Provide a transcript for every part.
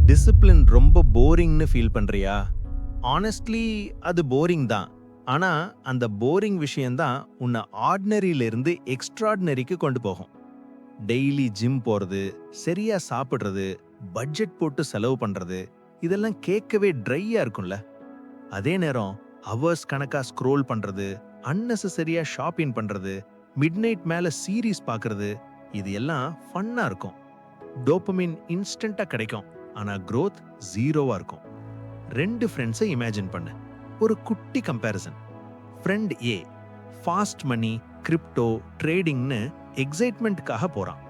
Discipline ரொம்ப போரிங்னு feel பண்றியா? Honestly அது போரிங் தான். ஆனா அந்த போரிங் விஷயம்தான் உன்னை ஆர்டினரியில இருந்து எக்ஸ்ட்ராடினரிக்கு கொண்டு போகும். டெய்லி ஜிம் போறது, சரியா சாப்பிடுறது, பட்ஜெட் போட்டு செலவு பண்றது, இதெல்லாம் கேட்கவே ட்ரையா இருக்கும்ல. அதே நேரம் ஹவர்ஸ் கணக்கா ஸ்க்ரோல் பண்றது, அன்னெசரியா ஷாப்பிங் பண்றது, மிட்நைட் மேல சீரீஸ் பார்க்கறது, இது எல்லாம் ஃபன்னா இருக்கும். டோபமைன் இன்ஸ்டன்ட்டா கிடைக்கும். ஆனா growth ஜீரோவா இருக்கும். ரெண்டு ஃப்ரெண்ட்ஸை இமேஜின் பண்ணு. ஒரு குட்டி கம்பேரிசன். ஃப்ரெண்ட் ஏ ஃபாஸ்ட் மணி, கிரிப்டோ, ட்ரேடிங்னு எக்ஸைட்மெண்ட்காக போறான்.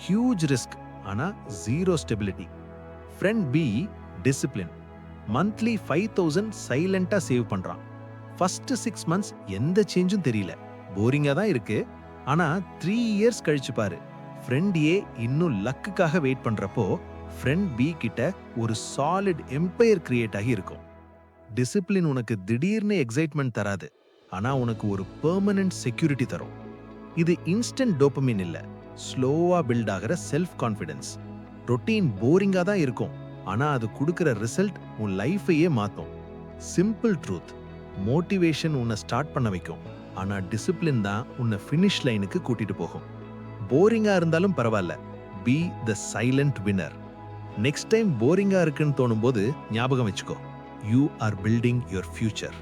ஹியூஜ் ரிஸ்க், ஆனா zero stability. Friend be discipline. Monthly 5,000 சைலண்டா சேவ் பண்றான். ஃபர்ஸ்ட் 6 months எந்த சேஞ்சும் தெரியல, போரிங்கா தான் இருக்கு. ஆனா 3 years கழிச்சு பாரு, ஃப்ரெண்ட் ஏ இன்னும் லக்குக்காக வெயிட் பண்றப்போ ஃப்ரெண்ட் பி கிட்ட ஒரு சாலிட் எம்பையர் கிரியேட் ஆகி இருக்கும். டிசிப்ளின் உனக்கு திடீர்னு எக்ஸைட்மெண்ட் தராது, ஆனா உனக்கு ஒரு பெர்மனன்ட் செக்யூரிட்டி தரும். இது இன்ஸ்டன்ட் டோபமின் இல்ல, ஸ்லோவா பில்ட் ஆகிற செல்ஃப் கான்ஃபிடன்ஸ். ரொட்டீன் போரிங்கா தான் இருக்கும், ஆனா அது கொடுக்கிற ரிசல்ட் உன் லைஃபையே மாத்தும். சிம்பிள் ட்ரூத், மோட்டிவேஷன் உன்னை ஸ்டார்ட் பண்ண வைக்கும், ஆனா டிசிப்ளின் தான் உன்னை ஃபினிஷ் லைனுக்கு கூட்டிட்டு போகும். போரிங்கா இருந்தாலும் பரவாயில்ல, be the silent winner. Next time போரிங்கா இருக்குன்னு தோணும் போது ஞாபகம் வச்சுக்கோ, you are building your future.